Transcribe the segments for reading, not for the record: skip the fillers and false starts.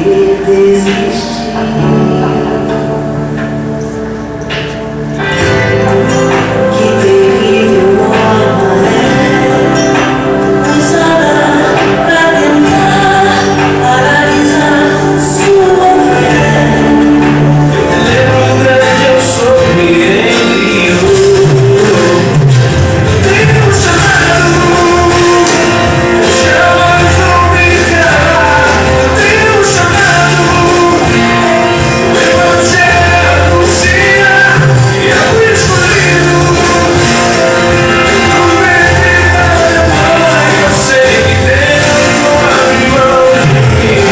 querer desistir. Que terrível norma é usada pra tentar paralisar sua fé. Eu lembro grande, eu sou me enviou. Tem um chamado, chamas vão brincar. Tem um chamado, o evangelho anuncia. E é o escolhido. Não vem mãe, eu sei que Deus não abre mão de mim.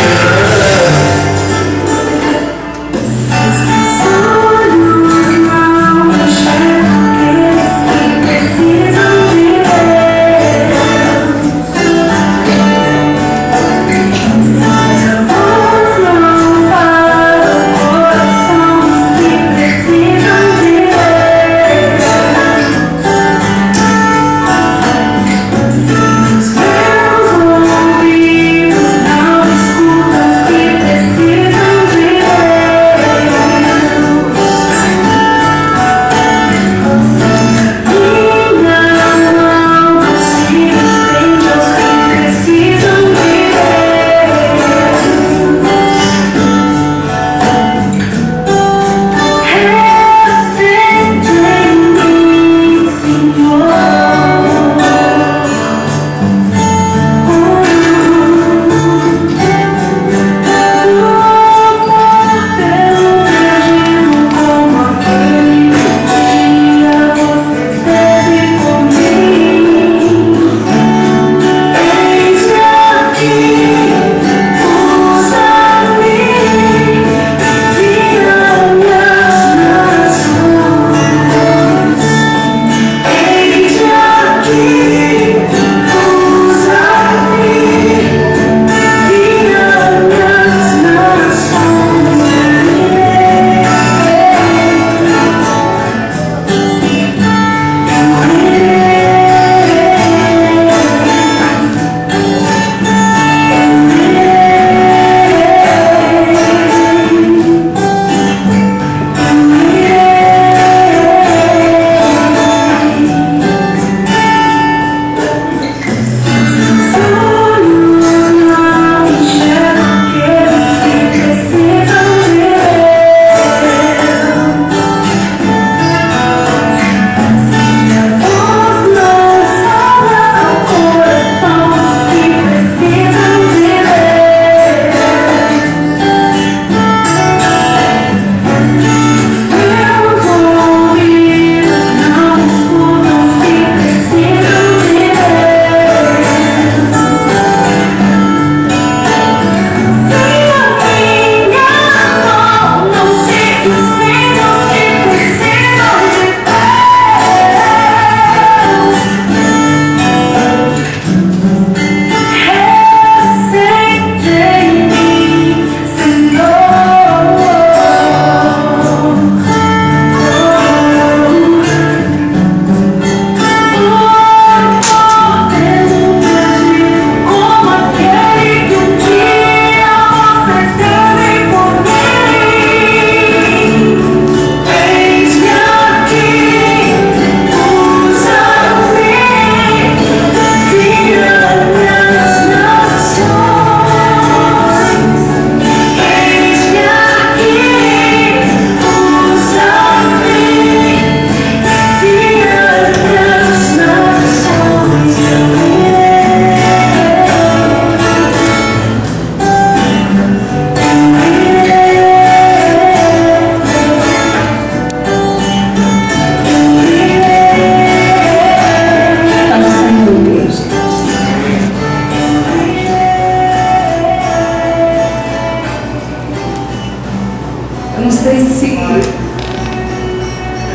Eu não sei se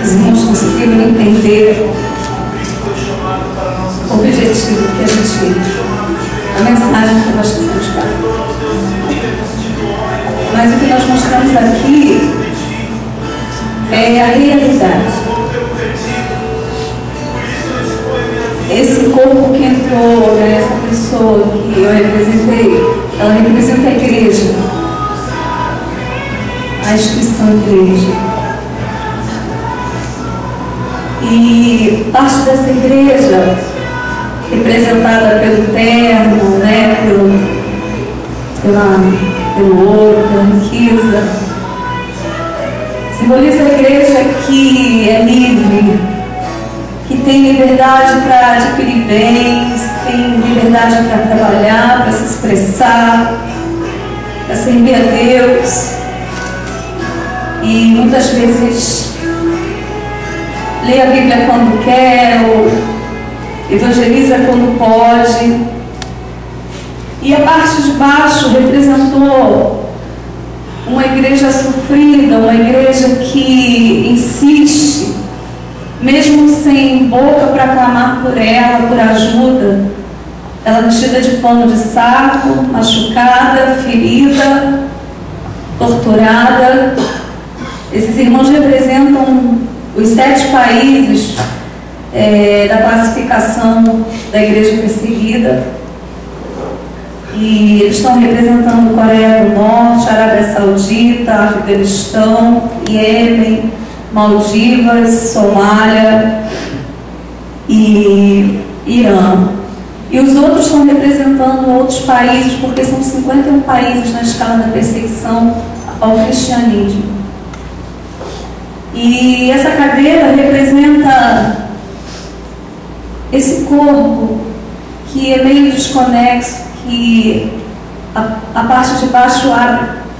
os irmãos conseguiram entender o objetivo que a gente, a mensagem que nós queremos dar. Mas o que nós mostramos aqui é a realidade. Esse corpo que entrou, né, essa pessoa que eu representei, ela representa a igreja. a instituição igreja. E parte dessa igreja, representada pelo terno, né, pelo ouro, pela riqueza, simboliza a igreja que é livre, que tem liberdade para adquirir bens, tem liberdade para trabalhar, para se expressar, para servir a Deus. E muitas vezes lê a Bíblia quando quer, ou evangeliza quando pode. E a parte de baixo representou uma igreja sofrida, uma igreja que insiste, mesmo sem boca para clamar por ela, por ajuda. Ela vestida de pano de saco, machucada, ferida, torturada. Esses irmãos representam os 7 países da classificação da igreja perseguida. E eles estão representando Coreia do Norte, Arábia Saudita, Afeganistão, Iêmen, Maldivas, Somália e Irã. E os outros estão representando outros países, porque são 51 países na escala da perseguição ao cristianismo. E essa cadeira representa esse corpo que é meio desconexo, que a parte de baixo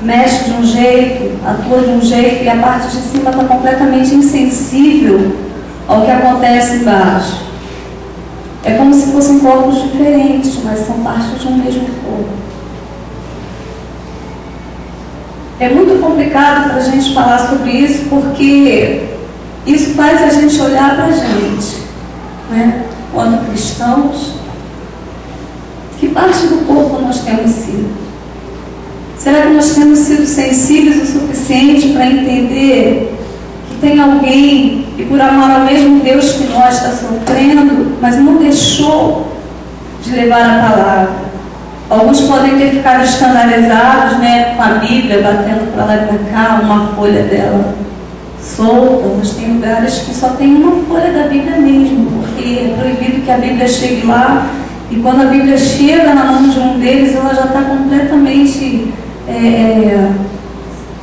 mexe de um jeito, atua de um jeito, e a parte de cima está completamente insensível ao que acontece embaixo. É como se fossem corpos diferentes, mas são partes de um mesmo corpo. É muito complicado para a gente falar sobre isso, porque isso faz a gente olhar para a gente, né? Quando cristãos, que parte do corpo nós temos sido? Será que nós temos sido sensíveis o suficiente para entender que tem alguém que, por amar ao mesmo Deus que nós, está sofrendo, mas não deixou de levar a palavra? Alguns podem ter ficado escandalizados, né, com a Bíblia, batendo para lá e para cá, uma folha dela solta, mas tem lugares que só tem uma folha da Bíblia mesmo, porque é proibido que a Bíblia chegue lá, e quando a Bíblia chega na mão de um deles, ela já está completamente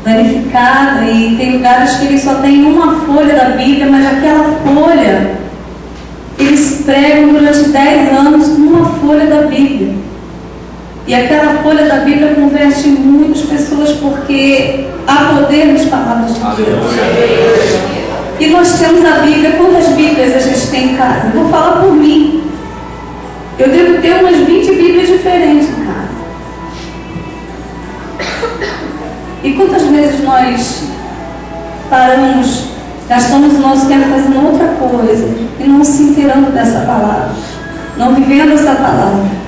danificada, e tem lugares que eles só tem uma folha da Bíblia, mas aquela folha eles pregam durante 10 anos numa folha da Bíblia. E aquela folha da Bíblia converte muitas pessoas, porque há poder nas palavras de Deus. E nós temos a Bíblia. Quantas Bíblias a gente tem em casa? Eu vou falar por mim. Eu devo ter umas 20 Bíblias diferentes em casa. E quantas vezes nós paramos, gastamos o nosso tempo fazendo outra coisa e não se inteirando dessa palavra, não vivendo essa palavra?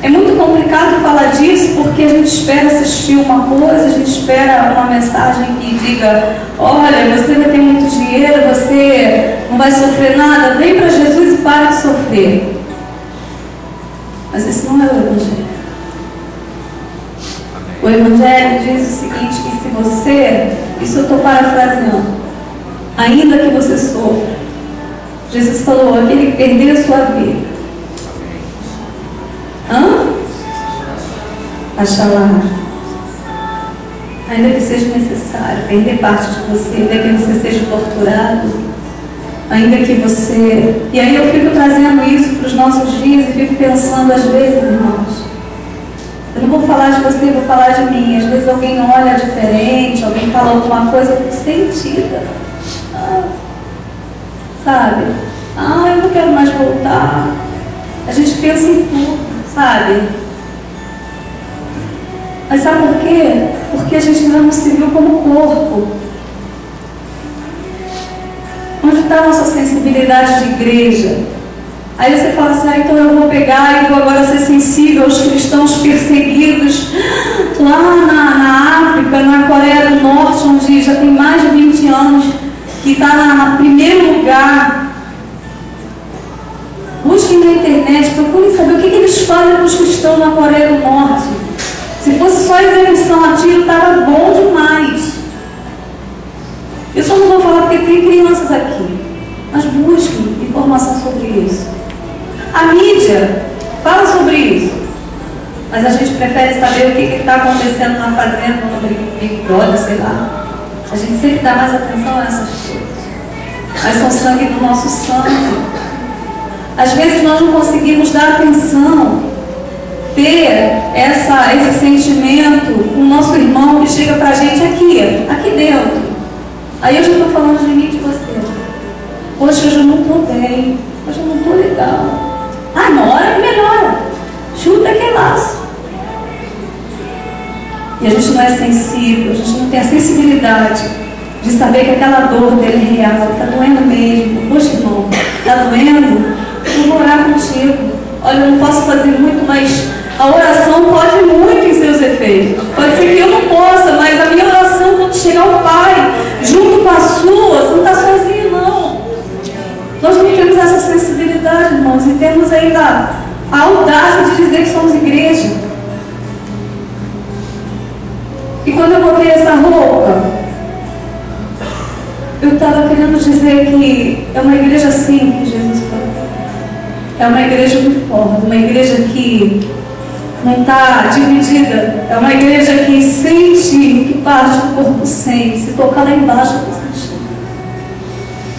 É muito complicado falar disso, porque a gente espera assistir uma coisa, a gente espera uma mensagem que diga: olha, você vai ter muito dinheiro, você não vai sofrer nada, vem para Jesus e para de sofrer. Mas esse não é o Evangelho. O Evangelho diz o seguinte, que se você, isso eu estou parafraseando, ainda que você sofra, Jesus falou, aquele que perder a sua vida, achará, ainda que seja necessário perder parte de você, ainda que você seja torturado, ainda que você... E aí eu fico trazendo isso para os nossos dias e fico pensando, às vezes, irmãos, eu não vou falar de você, eu vou falar de mim. Às vezes alguém olha diferente, alguém fala alguma coisa, eu fico sentida. Sabe? Eu não quero mais voltar. A gente pensa em tudo, sabe? Mas sabe por quê? Porque a gente ainda não se viu como corpo. Onde está a nossa sensibilidade de igreja? Aí você fala assim, então eu vou pegar e vou agora ser sensível aos cristãos perseguidos lá na África, na Coreia do Norte, onde já tem mais de 20 anos, que está no primeiro lugar. Busquem na internet, procurem saber o que eles fazem com os cristãos na Coreia do Norte. Se fosse só execução a tiro, estava bom demais. Eu só não vou falar porque tem crianças aqui, mas busquem informação sobre isso. A mídia fala sobre isso, mas a gente prefere saber o que está acontecendo na fazenda, no Big Brother, sei lá. A gente sempre dá mais atenção a essas coisas. Mas são sangue do nosso sangue. Às vezes nós não conseguimos dar atenção, ter esse sentimento com o nosso irmão que chega pra gente aqui dentro. Aí eu já estou falando de mim e de você. Poxa, hoje eu não estou bem, hoje eu não estou legal. Ah, uma hora que melhora. Chuta aquele laço. E a gente não é sensível, a gente não tem a sensibilidade de saber que aquela dor dele é real, está doendo mesmo. Poxa, irmão, está doendo? Eu vou orar contigo. Olha, eu não posso fazer muito, mas a oração pode muito em seus efeitos. Pode ser que eu não possa, mas a minha oração, quando chegar ao Pai, junto com a sua, você não está sozinho, não. Nós não temos essa sensibilidade, irmãos, e temos ainda a audácia de dizer que somos igreja. E quando eu botei essa roupa, eu estava querendo dizer que é uma igreja assim que Jesus falou. É uma igreja uniforme, uma igreja que não está dividida. É uma igreja que sente que parte do corpo sente. Se tocar lá embaixo, você sente.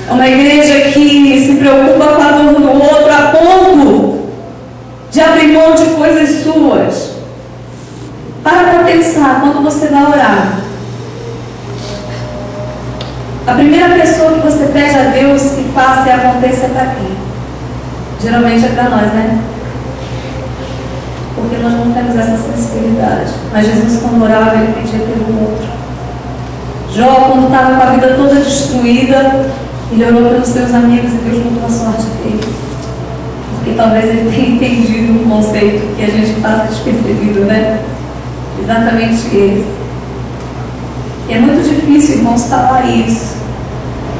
É uma igreja que se preocupa com a dor do outro a ponto de abrir mão de coisas suas. Para pensar, quando você vai orar, a primeira pessoa que você pede a Deus que faça e aconteça é para quem? Geralmente é para nós, né? Porque nós não temos essa sensibilidade. Mas Jesus, quando orava, ele pedia pelo outro. Jó, quando estava com a vida toda destruída, ele orou pelos seus amigos e Deus mudou a sorte dele. Porque talvez ele tenha entendido um conceito que a gente passa despercebido, né? Exatamente esse. E é muito difícil, irmãos, falar isso.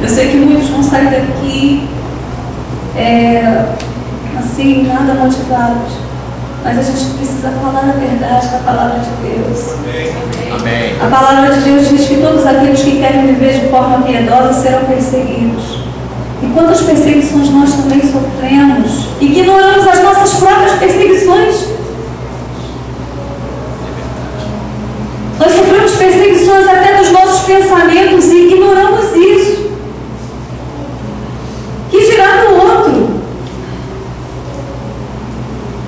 Eu sei que muitos vão sair daqui assim, nada motivados. Mas a gente precisa falar a verdade da palavra de Deus. Amém. A palavra de Deus diz que todos aqueles que querem viver de forma piedosa serão perseguidos. E quantas perseguições nós também sofremos, ignoramos as nossas próprias perseguições. Nós sofremos perseguições até dos nossos pensamentos e ignoramos isso. Que dirá do outro?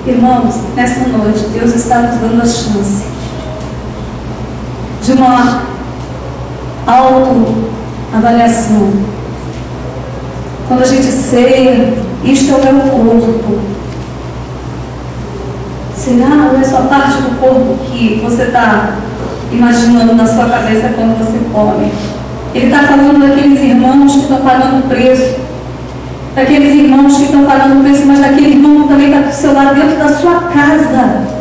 Irmãos, nessa noite, Deus está nos dando a chance de uma autoavaliação. Quando a gente ceia, isto é o meu corpo. Será ou é só parte do corpo que você está imaginando na sua cabeça quando você come? Ele está falando daqueles irmãos que estão pagando preço, daqueles irmãos que estão pagando preço, mas daquele irmão que também está do seu lado, dentro da sua casa.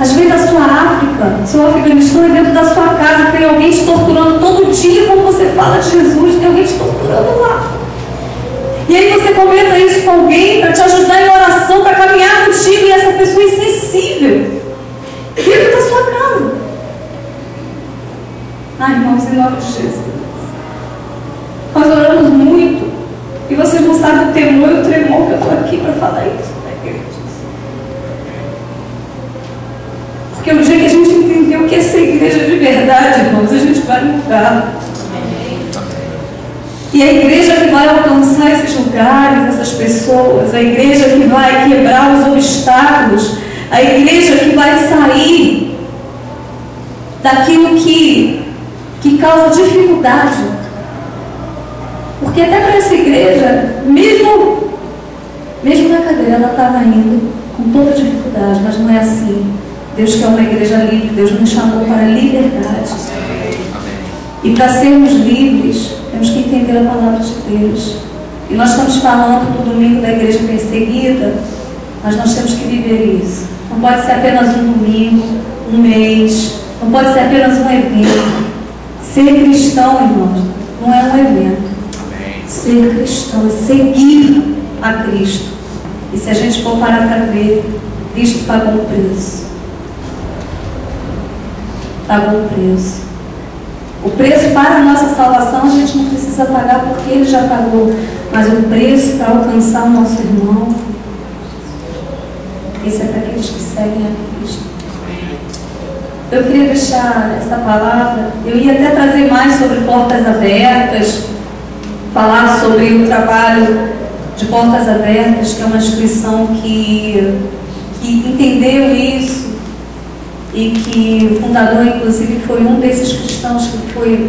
Às vezes a sua África, seu Afeganistão é dentro da sua casa, tem alguém te torturando todo dia quando você fala de Jesus, tem alguém te torturando lá. E aí você comenta isso com alguém para te ajudar em oração, para caminhar contigo, e essa pessoa é insensível dentro da sua casa. Ai, irmãos, em nome de Jesus, nós oramos muito e vocês não sabem o temor e o tremor que eu estou aqui para falar isso na igreja. Porque o dia que a gente entendeu o que é ser igreja de verdade, irmãos, a gente vai mudar. E a igreja que vai alcançar esses lugares, essas pessoas, a igreja que vai quebrar os obstáculos, a igreja que vai sair daquilo que causa dificuldade. Porque até para essa igreja, mesmo na cadeira, ela estava indo com toda dificuldade, mas não é assim. Deus quer uma igreja livre, Deus nos chamou para a liberdade. E para sermos livres, temos que entender a palavra de Deus. E nós estamos falando no domingo da igreja perseguida, mas nós temos que viver isso. Não pode ser apenas um domingo, um mês, não pode ser apenas um evento. Ser cristão, irmãos, não é um evento. Ser cristão é seguir a Cristo. E se a gente for parar para ver, Cristo pagou o preço. Pagou o preço. O preço para a nossa salvação a gente não precisa pagar porque Ele já pagou. Mas o preço para alcançar o nosso irmão, esse é para aqueles que seguem a Cristo. Eu queria deixar essa palavra, eu ia até trazer mais sobre portas abertas, falar sobre o trabalho de Portas Abertas, que é uma instituição que entendeu isso e que o fundador, inclusive, foi um desses cristãos que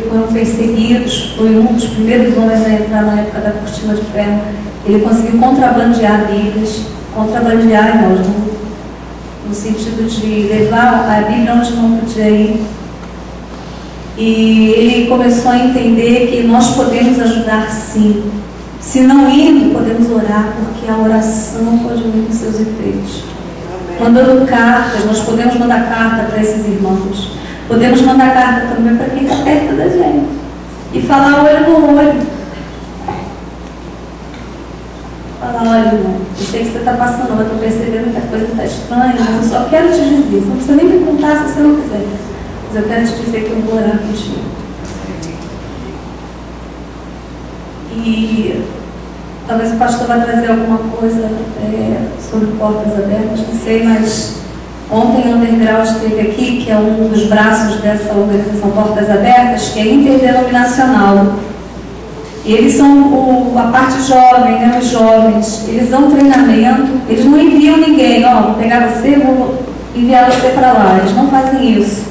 foram perseguidos, foi um dos primeiros homens a entrar na época da cortina de ferro. Ele conseguiu contrabandear Bíblias, irmãos, no sentido de levar a Bíblia onde não podia ir. E ele começou a entender que nós podemos ajudar sim. Se não indo, podemos orar, porque a oração pode vir com seus efeitos. Mandando cartas, nós podemos mandar carta para esses irmãos. Podemos mandar carta também para quem está perto da gente. E falar olho no olho. Falar, olha, irmão, eu sei que você está passando, eu estou percebendo que a coisa está estranha, mas eu só quero te dizer. Você não precisa nem me contar se você não quiser. Mas eu quero te dizer que eu vou orar contigo. E talvez o pastor vai trazer alguma coisa sobre Portas Abertas, não sei, mas ontem o Underground esteve aqui, que é um dos braços dessa organização Portas Abertas, que é interdenominacional. E eles são a parte jovem, né, os jovens, eles dão treinamento, eles não enviam ninguém, vou pegar você, vou enviar você para lá, eles não fazem isso.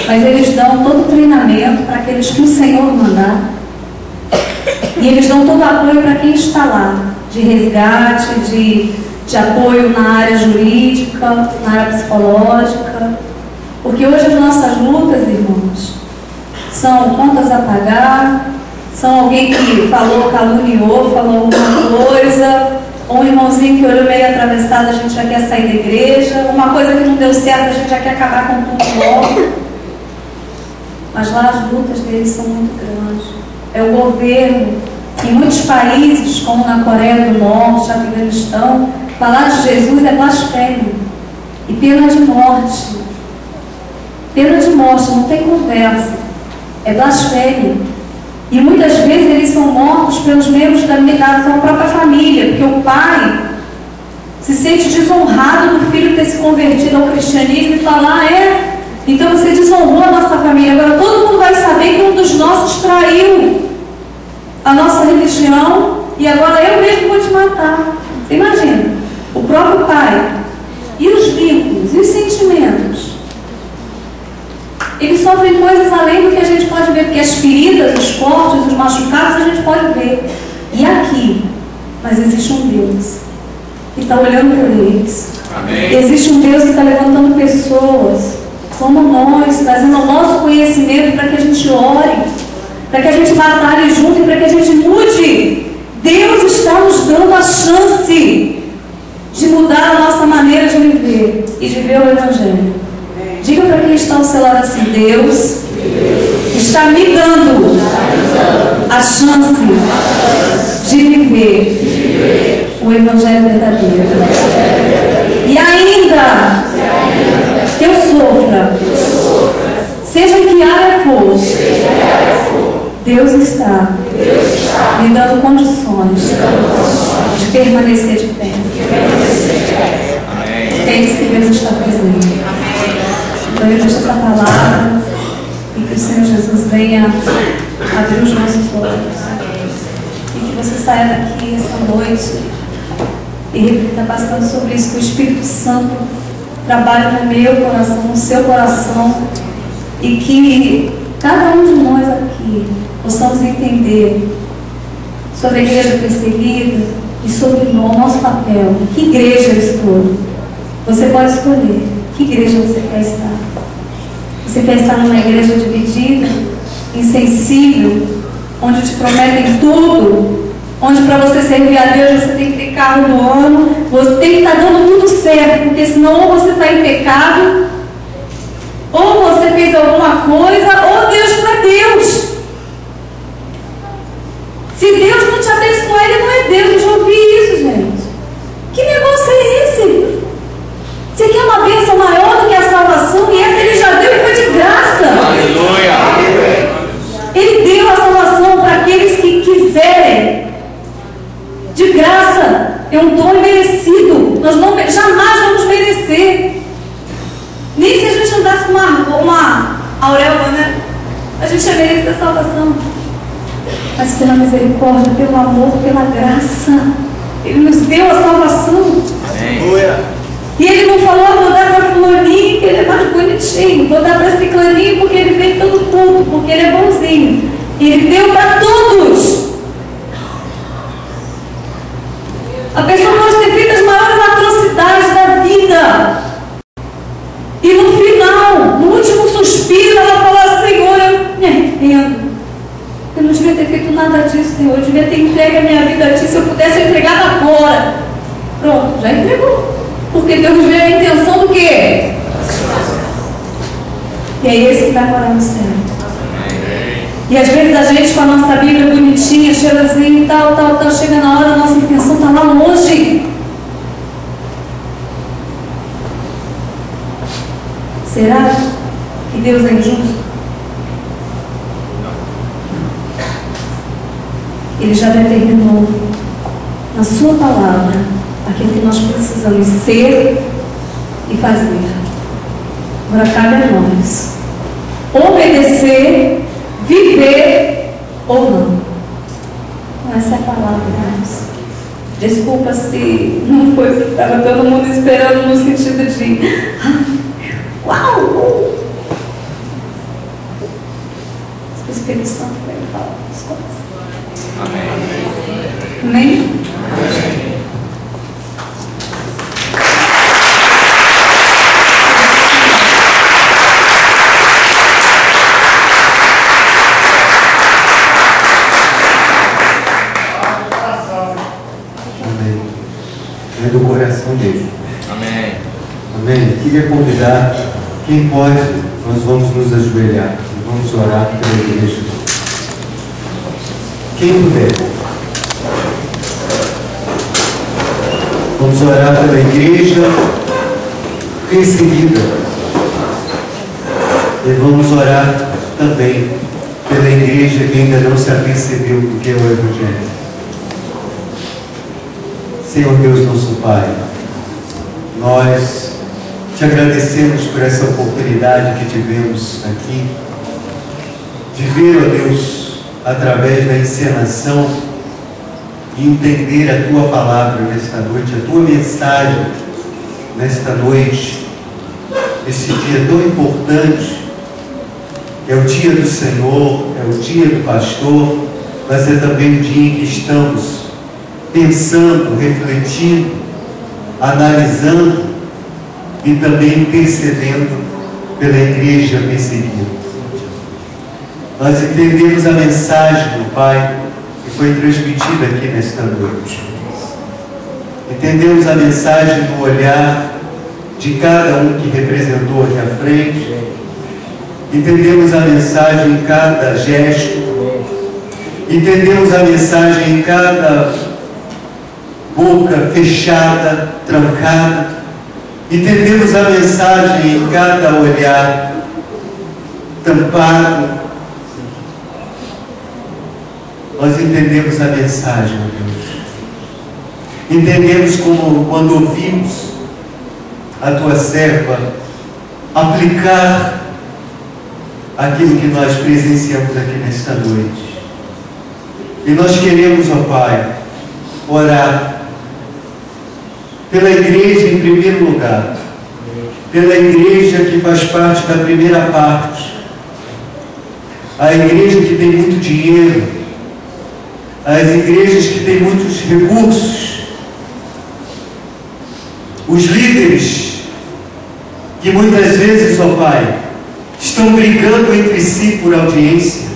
Mas eles dão todo o treinamento para aqueles que o Senhor mandar. E eles dão todo o apoio para quem está lá, de resgate, de apoio na área jurídica, na área psicológica. Porque hoje as nossas lutas, irmãos, são contas a pagar, são alguém que falou, caluniou, falou alguma coisa, ou um irmãozinho que olhou meio atravessado, a gente já quer sair da igreja, uma coisa que não deu certo, a gente já quer acabar com tudo logo. Mas lá as lutas deles são muito grandes. É o governo. Em muitos países, como na Coreia do Norte, Afeganistão, falar de Jesus é blasfêmia e pena de morte. Pena de morte, não tem conversa. É blasfêmia. E muitas vezes eles são mortos pelos membros da sua própria família, porque o pai se sente desonrado do filho ter se convertido ao cristianismo e falar, então você desonrou a nossa família. Agora todo mundo vai saber que um dos nossos traiu a nossa religião e agora eu mesmo vou te matar. Você imagina, o próprio pai. E os vínculos, e os sentimentos? Eles sofrem coisas além do que a gente pode ver, porque as feridas, os cortes, os machucados a gente pode ver. E aqui, mas existe um Deus que está olhando por eles. Amém. Existe um Deus que está levantando pessoas como nós, trazendo o nosso conhecimento para que a gente ore, para que a gente batalhe junto e para que a gente mude. Deus está nos dando a chance de mudar a nossa maneira de viver e de ver o Evangelho. Diga para quem está ao seu lado assim, Deus está me dando a chance de viver o Evangelho verdadeiro. E ainda que eu sofra, seja em que área for, Deus está me dando condições de permanecer de pé. É isso que Deus está fazendo. Então eu deixo essa palavra e que o Senhor Jesus venha abrir os nossos olhos. E que você saia daqui essa noite e reflita bastante sobre isso, que o Espírito Santo trabalhe no meu coração, no seu coração, e que cada um de nós aqui possamos entender sobre a igreja perseguida e sobre o nosso papel. Que igreja eu estou? Você pode escolher. Que igreja você quer estar? Você quer estar numa igreja dividida, insensível, onde te prometem tudo, onde para você servir a Deus você tem que ter carro do ano, você tem que estar dando tudo certo, porque senão ou você está em pecado, ou você fez alguma coisa, ou Deus não é Deus. Se Deus não te abençoar, Ele não é Deus. Eu já ouvi isso, gente. Que negócio é esse? Você quer uma bênção maior do que a salvação? E essa Ele já deu e foi de graça. Aleluia. auréola, né? A gente é merecedor da salvação. Mas pela misericórdia, pelo amor, pela graça, Ele nos deu a salvação. E Ele não falou, vou dar para fulaninho, que ele é mais bonitinho, vou dar para ciclaninho, porque ele vem todo tudo, porque ele é bonzinho. Ele deu para todos. A pessoa pode ter feito as maiores atrocidades da vida. E no final, no último suspiro, ela falou: Senhor, eu me arrependo. Eu não devia ter feito nada disso, Senhor. Eu devia ter entregue a minha vida a Ti. Se eu pudesse, eu entregava agora. Pronto, já entregou. Porque Deus vê a intenção do quê? E é esse que vai morar no céu. E às vezes a gente, com a nossa Bíblia bonitinha, cheirosinha e tal, chega na hora, a nossa intenção está lá longe. Será que Deus é injusto? Ele já determinou na sua palavra aquilo que nós precisamos ser e fazer. Agora cabe a nós obedecer, viver ou não. Essa é a palavra, irmãos. Desculpa se não foi o que estava todo mundo esperando, no sentido de uau! O Espírito Santo vai falar as coisas. Amém. Amém? É do coração dele. Amém. Amém. Queria convidar quem pode, nós vamos nos ajoelhar e vamos orar pela igreja. Quem puder. Vamos orar pela igreja recebida. E vamos orar também pela igreja que ainda não se apercebeu do que é o Evangelho. Senhor Deus, nosso Pai, nós te agradecemos por essa oportunidade que tivemos aqui de ver, ó Deus, através da encenação e entender a Tua palavra nesta noite, a Tua mensagem nesta noite, esse dia tão importante. É o dia do Senhor, é o dia do pastor, mas é também o dia em que estamos pensando, refletindo, analisando e também intercedendo pela igreja perseguida. Nós entendemos a mensagem do Pai que foi transmitida aqui nesta noite. Entendemos a mensagem do olhar de cada um que representou aqui à frente. Entendemos a mensagem em cada gesto. Entendemos a mensagem em cada boca fechada, trancada. Entendemos a mensagem em cada olhar tampado. Nós entendemos a mensagem, meu Deus. Entendemos como, quando ouvimos a Tua serva aplicar aquilo que nós presenciamos aqui nesta noite. E nós queremos, ó Pai, orar pela igreja em primeiro lugar, pela igreja que faz parte da primeira parte, a igreja que tem muito dinheiro, as igrejas que têm muitos recursos, os líderes que muitas vezes, ó Pai, estão brigando entre si por audiência,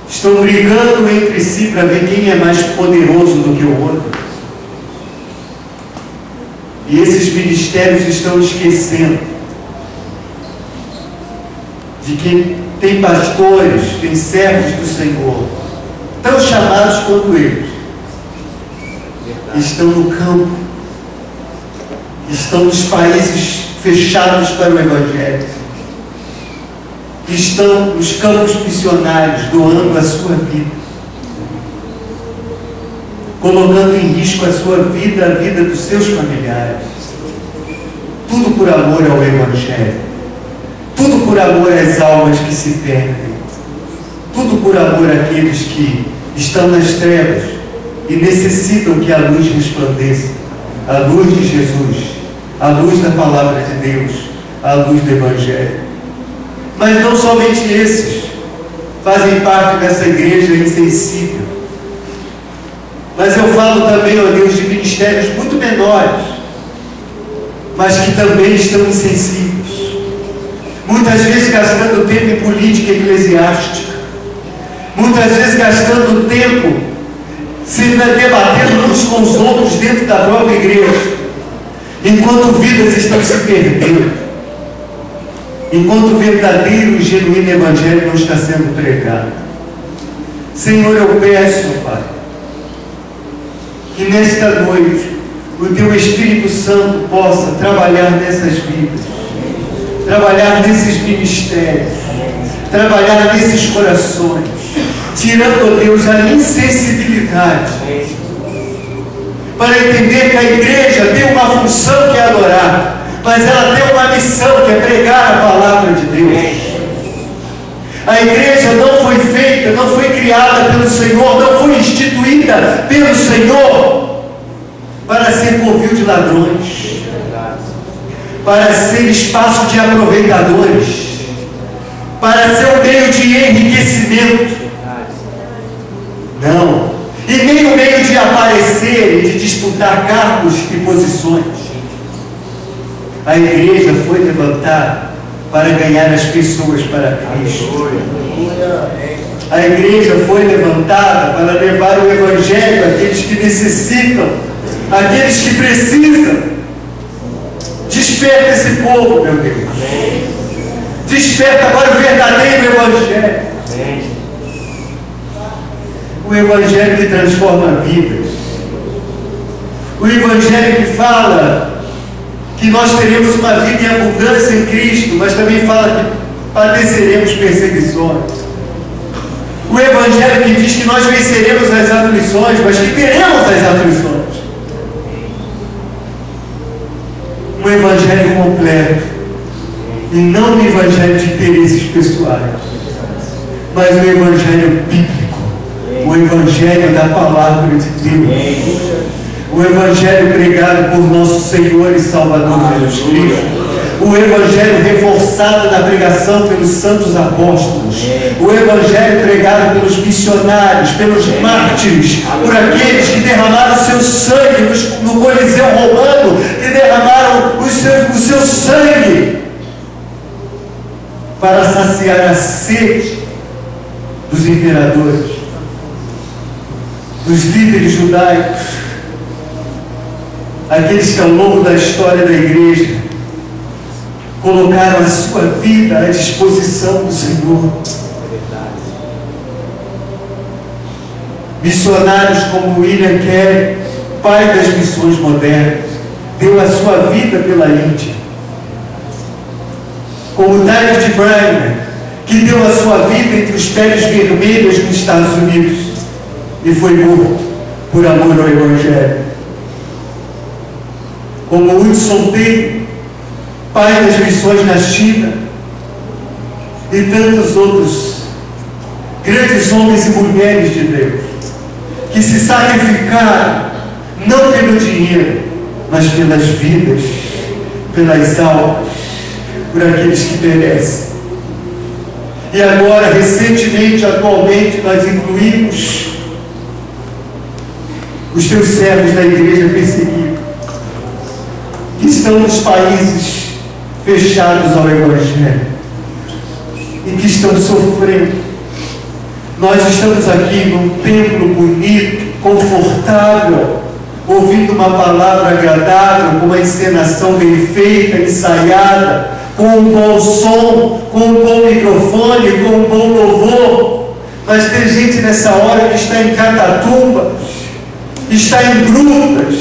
estão brigando entre si para ver quem é mais poderoso do que o outro. E esses ministérios estão esquecendo de que tem pastores, tem servos do Senhor, tão chamados quanto eles, que estão no campo, que estão nos países fechados para o Evangelho, que estão nos campos missionários doando a sua vida, colocando em risco a sua vida, a vida dos seus familiares. Tudo por amor ao Evangelho, tudo por amor às almas que se perdem, tudo por amor àqueles que estão nas trevas e necessitam que a luz resplandeça, a luz de Jesus, a luz da palavra de Deus, a luz do Evangelho. Mas não somente esses fazem parte dessa igreja insensível, mas eu falo também, ó Deus, de ministérios muito menores, mas que também estão insensíveis, muitas vezes gastando tempo em política eclesiástica, muitas vezes gastando tempo se debatendo uns com os outros dentro da própria igreja, enquanto vidas estão se perdendo, enquanto o verdadeiro e genuíno Evangelho não está sendo pregado. Senhor, eu peço, Pai, que nesta noite o Teu Espírito Santo possa trabalhar nessas vidas, trabalhar nesses ministérios, trabalhar nesses corações, tirando, ó Deus, a insensibilidade, para entender que a igreja tem uma função que é adorar, mas ela tem uma missão que é pregar a palavra de Deus. A igreja não foi feita, não foi criada pelo Senhor, não foi instituída pelo Senhor para ser covil de ladrões, para ser espaço de aproveitadores, para ser um meio de enriquecimento. Não. E nem o meio de aparecer e de disputar cargos e posições. A igreja foi levantada para ganhar as pessoas para Cristo. A igreja foi levantada para levar o Evangelho àqueles que necessitam, àqueles que precisam. Desperta esse povo, meu Deus. Desperta agora o verdadeiro Evangelho. O Evangelho que transforma vidas. O Evangelho que fala que nós teremos uma vida em abundância em Cristo, mas também fala que padeceremos perseguições. O Evangelho que diz que nós venceremos as aflições, mas que teremos as aflições. Um Evangelho completo, e não um Evangelho de interesses pessoais, mas um Evangelho bíblico, o Evangelho da palavra de Deus, o Evangelho pregado por nosso Senhor e Salvador Jesus Cristo, o Evangelho reforçado na pregação pelos santos apóstolos, o Evangelho pregado pelos missionários, pelos mártires, por aqueles que derramaram seu sangue no Coliseu Romano, que derramaram o seu sangue para saciar a sede dos imperadores, dos líderes judaicos, aqueles que ao longo da história da igreja colocaram a sua vida à disposição do Senhor. Missionários como William Carey, pai das missões modernas, deu a sua vida pela Índia. Como David Brainerd, que deu a sua vida entre os peles vermelhos nos Estados Unidos e foi morto por amor ao Evangelho. Como Hudson Taylor, pai das missões na China, e tantos outros grandes homens e mulheres de Deus, que se sacrificaram, não pelo dinheiro, mas pelas vidas, pelas almas, por aqueles que perecem. E agora, recentemente, atualmente, nós incluímos os teus servos da igreja perseguida, que estão nos países fechados ao Evangelho e que estão sofrendo. Nós estamos aqui num templo bonito, confortável, ouvindo uma palavra agradável, com uma encenação bem feita, ensaiada, com um bom som, com um bom microfone, com um bom louvor. Mas tem gente nessa hora que está em catatumbas, está em grutas,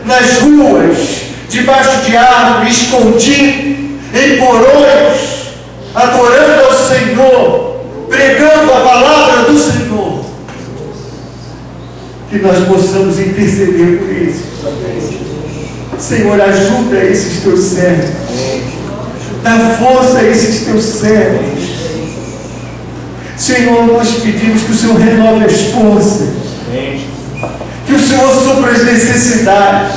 nas ruas, debaixo de árvores, escondido, em porões, adorando ao Senhor, pregando a palavra do Senhor. Que nós possamos interceder por isso. Senhor, ajuda esses teus servos. Dá força a esses teus servos. Senhor, nós pedimos que o Senhor renove as forças, que o Senhor supra as necessidades,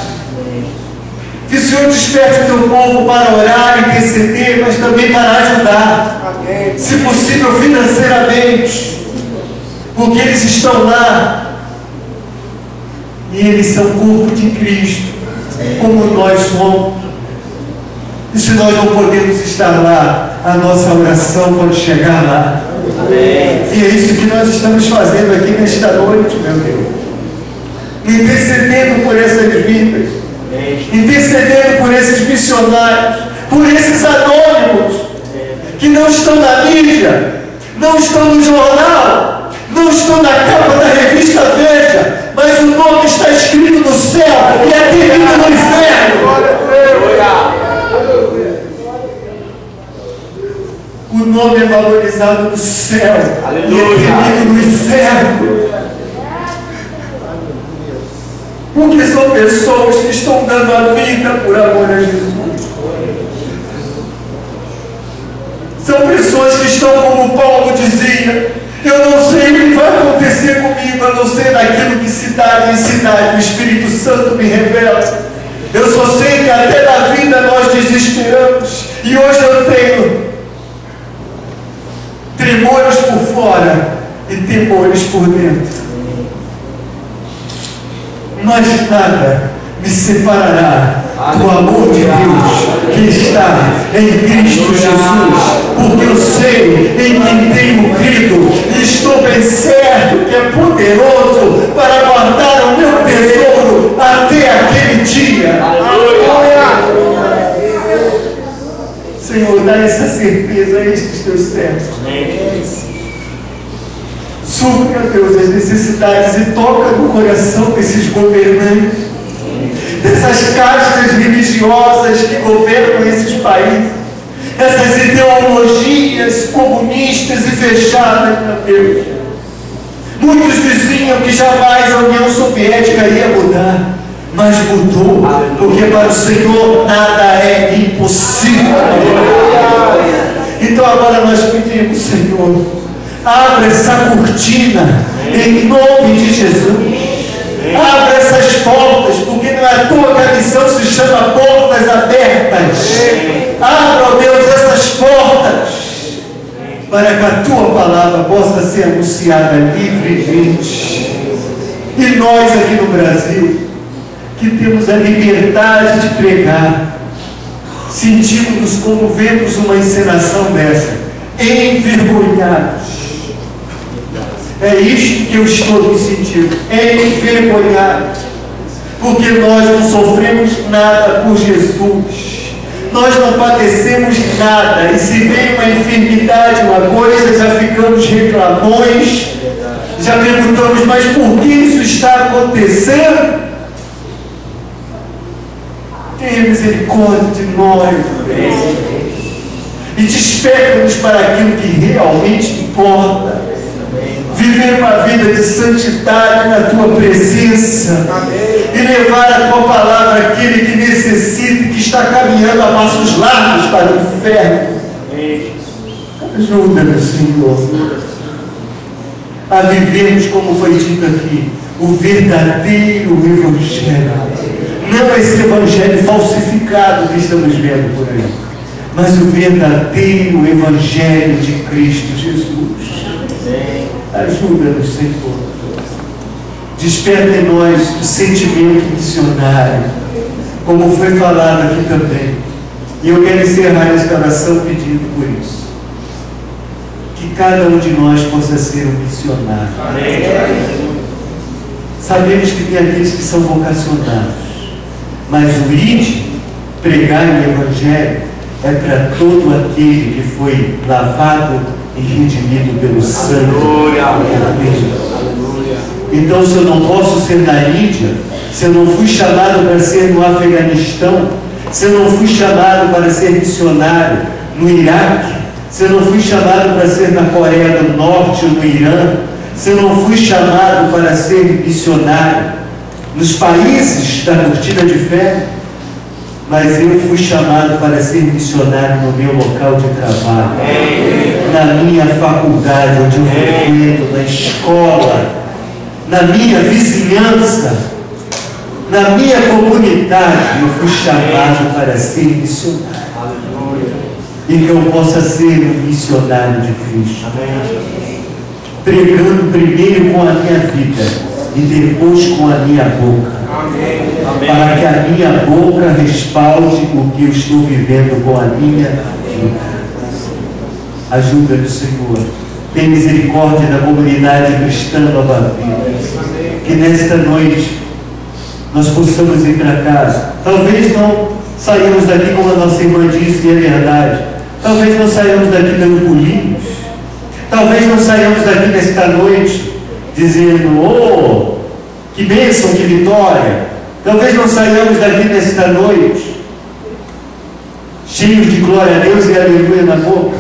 que o Senhor desperte o teu povo para orar, interceder, mas também para ajudar, se possível financeiramente, porque eles estão lá e eles são corpo de Cristo, como nós somos. E se nós não podemos estar lá, a nossa oração pode chegar lá. E é isso que nós estamos fazendo aqui nesta noite, meu Deus. Intercedendo por essas vidas, intercedendo por esses missionários, por esses anônimos que não estão na mídia, não estão no jornal, não estão na capa da revista Veja, mas o nome está escrito no céu e é terrível no inferno. O nome é valorizado no céu e é temido no inferno. Porque são pessoas que estão dando a vida por amor a Jesus. São pessoas que estão, como Paulo dizia, eu não sei o que vai acontecer comigo, a não ser daquilo que cidade em cidade o Espírito Santo me revela. Eu só sei que até na vida nós desesperamos. E hoje eu tenho tremores por fora e temores por dentro. Mas nada me separará do amor de Deus que está em Cristo Jesus, porque eu sei em quem tenho crido e estou bem certo que é poderoso para guardar o meu tesouro até aquele dia. Senhor, dá essa certeza a estes teus servos. Supra, Deus, as necessidades e toca no coração desses governantes, dessas castas religiosas que governam esses países, essas ideologias comunistas e fechadas, meu Deus. Muitos diziam que jamais a União Soviética ia mudar, mas mudou, porque para o Senhor nada é impossível. Então agora nós pedimos, Senhor, abra essa cortina em nome de Jesus. Abra essas portas, porque não é à toa que a missão se chama Portas Abertas. Abra, ó Deus, essas portas para que a tua palavra possa ser anunciada livremente. E nós aqui no Brasil, que temos a liberdade de pregar, sentimos-nos como vemos uma encenação dessa, envergonhados. É isto que eu estou me sentindo, envergonhado, porque nós não sofremos nada por Jesus, nós não padecemos nada, e se vem uma enfermidade, uma coisa, já ficamos reclamões, já perguntamos, mas por que isso está acontecendo? Tenha misericórdia de nós, e desperta-nos para aquilo que realmente importa. Viver uma vida de santidade na tua presença. E levar a tua palavra àquele que necessita e que está caminhando a passos largos para o inferno. Ajuda-nos, Senhor, a vivermos, como foi dito aqui, o verdadeiro Evangelho. Não esse Evangelho falsificado que estamos vendo por aí, mas o verdadeiro Evangelho de Cristo Jesus. Ajuda-nos, Senhor. Desperta em nós o sentimento missionário, como foi falado aqui também. E eu quero encerrar esta oração pedindo por isso. Que cada um de nós possa ser um missionário. Sabemos que tem aqueles que são vocacionados, mas o ide, pregar o Evangelho, é para todo aquele que foi lavado e redimido pelo sangue. Então, se eu não posso ser na Índia, se eu não fui chamado para ser no Afeganistão, se eu não fui chamado para ser missionário no Iraque, se eu não fui chamado para ser na Coreia do Norte ou no Irã, se eu não fui chamado para ser missionário nos países da cortina de fé, mas eu fui chamado para ser missionário no meu local de trabalho, na minha faculdade, onde eu frequento, na escola, na minha vizinhança, na minha comunidade. Eu fui chamado para ser missionário. E que eu possa ser um missionário de Cristo, pregando primeiro com a minha vida e depois com a minha boca, para que a minha boca respalde o que eu estou vivendo com a minha vida. Ajuda do Senhor. Tem misericórdia da comunidade cristã Nova Vida. Que nesta noite nós possamos ir para casa. Talvez não saímos daqui, como a nossa irmã disse, e é verdade. Talvez não saiamos daqui dando pulinhos. Talvez não saiamos daqui nesta noite dizendo: oh, que bênção, que vitória. Talvez não saiamos daqui nesta noite cheios de glória a Deus e aleluia na boca,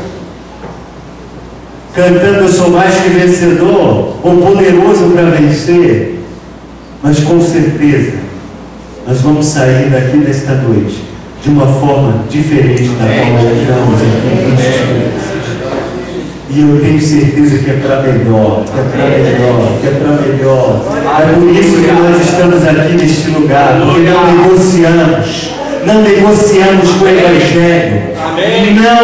cantando: eu sou mais que vencedor, ou poderoso para vencer. Mas com certeza nós vamos sair daqui nesta noite de uma forma diferente da forma que entramos aqui. E eu tenho certeza que é para melhor, que é para melhor, que é para melhor. É por isso que nós estamos aqui neste lugar, porque não negociamos com o Evangelho, não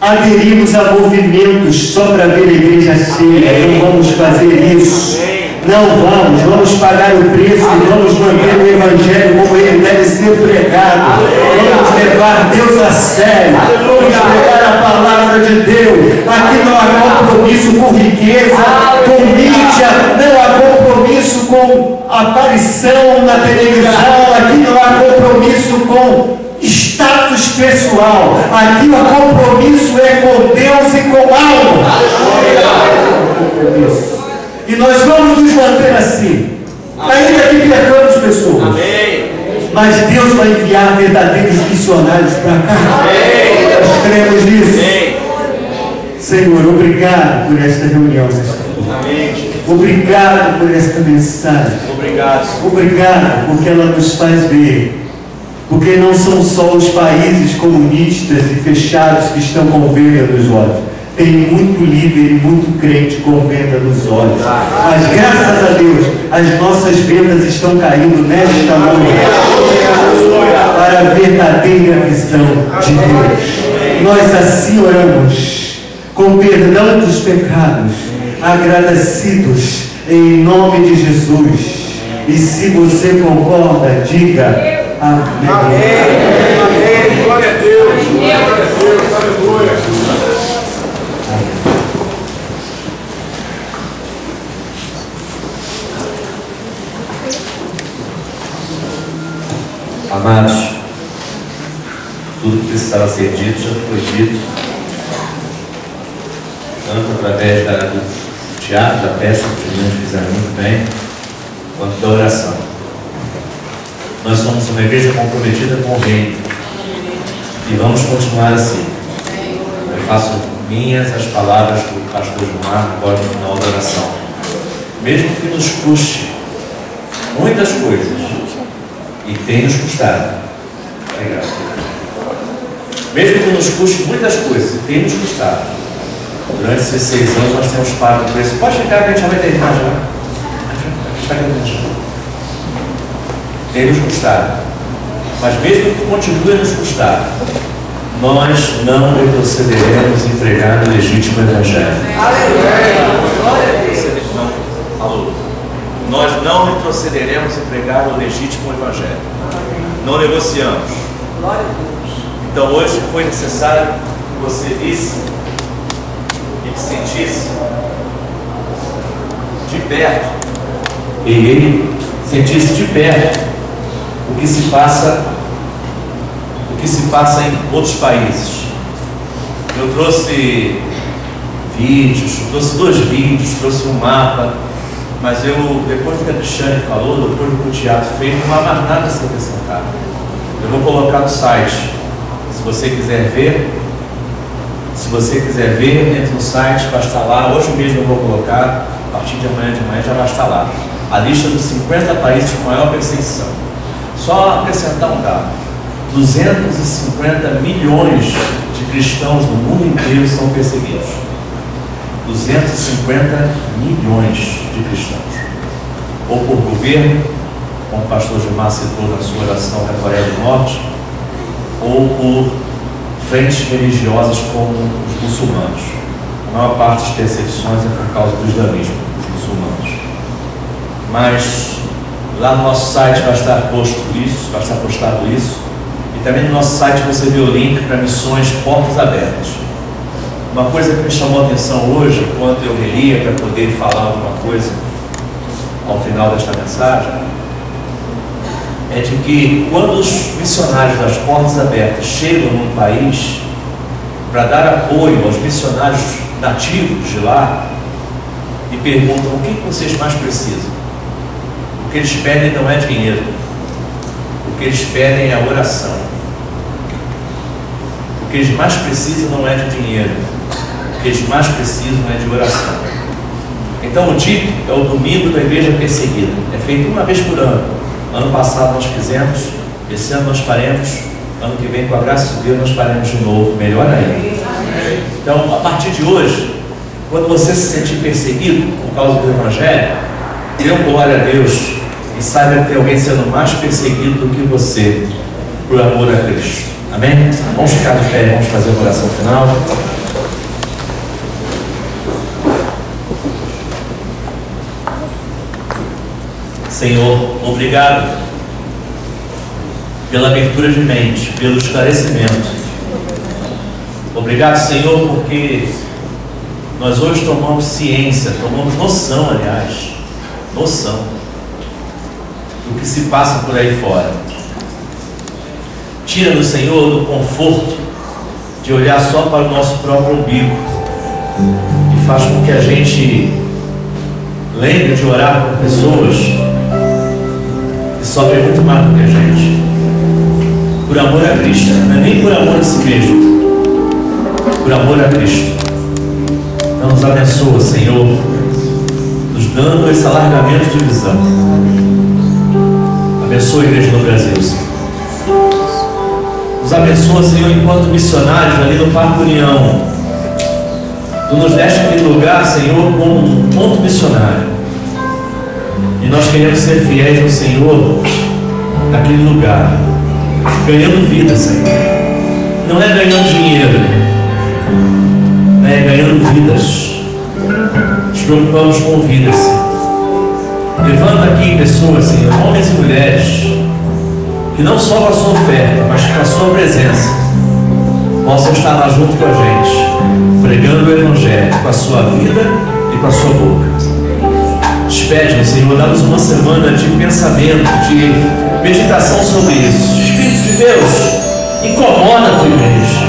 aderimos a movimentos só para ver a igreja cheia. Não vamos fazer isso. Não vamos pagar o preço e vamos manter o Evangelho como ele deve ser pregado. Vamos levar Deus a sério, vamos pregar a palavra de Deus. Aqui não há compromisso com riqueza, com mídia, não há compromisso com aparição na televisão, aqui não há compromisso com status pessoal, aqui o compromisso é com Deus e com alma. E nós vamos nos manter assim, ainda que percamos pessoas. Mas Deus vai enviar verdadeiros missionários para cá. Nós cremos nisso. Senhor, obrigado por esta reunião. Obrigado por esta mensagem. Obrigado porque ela nos faz ver. Porque não são só os países comunistas e fechados que estão com venda nos olhos. Tem muito líder e muito crente com venda nos olhos. Mas graças a Deus, as nossas vendas estão caindo nesta noite para a verdadeira visão de Deus. Nós assim oramos, com perdão dos pecados, agradecidos em nome de Jesus. E se você concorda, diga amém. Amém. Glória a Deus. Glória a Deus. Aleluia. Amados, tudo que precisava ser dito já foi dito, tanto através do teatro, da peça que os meninos fizeram muito bem, quanto da oração. Nós somos uma igreja comprometida com o reino e vamos continuar assim. Eu faço minhas as palavras do pastor Gilmar agora no final da oração. Mesmo que nos custe muitas coisas, e tem nos custado. Obrigado. Mesmo que nos custe muitas coisas, e tem nos custado. Durante esses 6 anos nós temos pago o preço. Pode ficar que a gente já vai terminar já. Tem nos custado. Mas mesmo que continue a nos custar, nós não retrocederemos em pregar o legítimo Evangelho. Nós não retrocederemos em pregar o legítimo Evangelho. Não negociamos. Então hoje foi necessário que você visse e que sentisse de perto, e ele sentisse de perto o que se passa em outros países. Eu trouxe vídeos, trouxe 2 vídeos, trouxe um mapa. Mas depois do que a Cristiane falou, depois do que o teatro fez, não há mais nada a ser acrescentado. Eu vou colocar no site. Se você quiser ver, entre no site, vai estar lá. Hoje mesmo eu vou colocar, a partir de amanhã já vai estar lá. A lista dos 50 países com maior perseguição. Só acrescentar um dado: 250 milhões de cristãos no mundo inteiro são perseguidos. 250 milhões de cristãos. Ou por governo, como o pastor Gilmar citou na sua oração na Coreia do Norte, ou por frentes religiosas como os muçulmanos. A maior parte das perseguições é por causa do islamismo, dos muçulmanos. Mas lá no nosso site vai estar postado isso, e também no nosso site você vê o link para missões Portas Abertas. Uma coisa que me chamou a atenção hoje, quando eu relia para poder falar alguma coisa ao final desta mensagem, é de que quando os missionários das Portas Abertas chegam num país para dar apoio aos missionários nativos de lá e perguntam: o que vocês mais precisam? O que eles pedem não é dinheiro, o que eles pedem é a oração. O que eles mais precisam não é de dinheiro, o que eles mais precisam é de oração. Então o DIP é o Domingo da Igreja Perseguida, é feito uma vez por ano. Ano passado nós fizemos, esse ano nós faremos, ano que vem, com a graça de Deus, nós faremos de novo, melhor ainda. Então, a partir de hoje, quando você se sentir perseguido por causa do Evangelho, dê glória a Deus e saiba que tem alguém sendo mais perseguido do que você, por amor a Cristo. Amém? Vamos ficar de pé, vamos fazer a oração final. Senhor, obrigado pela abertura de mente, pelo esclarecimento. Obrigado, Senhor, porque nós hoje tomamos ciência, tomamos noção, aliás, noção do que se passa por aí fora. Tira-nos, Senhor, do conforto de olhar só para o nosso próprio umbigo e faz com que a gente lembre de orar por pessoas que sofrem muito mais do que a gente, por amor a Cristo, não é nem por amor a si mesmo, por amor a Cristo. Então nos abençoa, Senhor, nos dando esse alargamento de visão. Abençoa a igreja no Brasil, Senhor. Nos abençoa, Senhor, enquanto missionários ali no Parque União. Tu nos deste aquele lugar, Senhor, como um ponto missionário. E nós queremos ser fiéis ao Senhor naquele lugar, ganhando vida, Senhor. Não é ganhando dinheiro, é ganhando vidas. Nos preocupamos com vidas, Senhor. Levanta aqui pessoas, Senhor, homens e mulheres, que não só com a sua oferta, mas com a sua presença possam estar lá junto com a gente, pregando o Evangelho com a sua vida e com a sua boca. Despede-nos, Senhor, dá-nos uma semana de pensamento, de meditação sobre isso. Espírito de Deus, incomoda a tua igreja,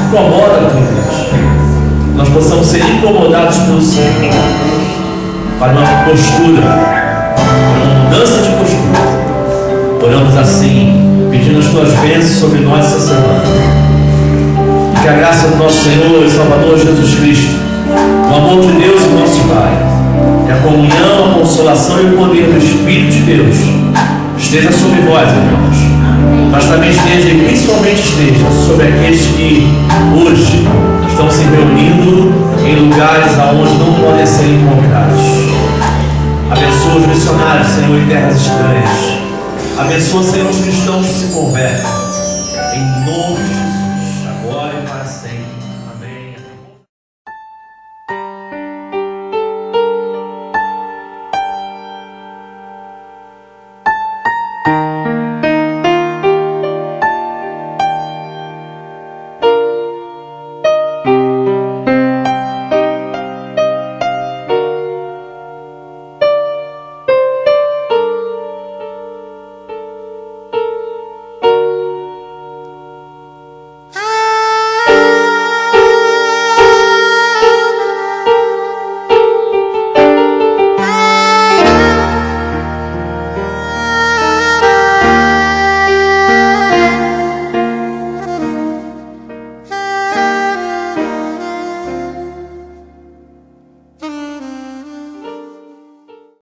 incomoda a tua igreja. Nós possamos ser incomodados pelo Senhor, para uma postura, para uma mudança de postura. Oramos assim, pedindo as tuas bênçãos sobre nós essa semana. E que a graça do nosso Senhor e Salvador Jesus Cristo, o amor de Deus e nosso Pai, e a comunhão, a consolação e o poder do Espírito de Deus esteja sobre vós, irmãos, mas também esteja, e principalmente esteja, sobre aqueles que hoje estão se reunindo em lugares aonde não podem ser encontrados. Abençoa os missionários, Senhor, em terras estranhas. Abençoa, Senhor, os cristãos que se convertem. Em nome de Jesus, agora e para sempre.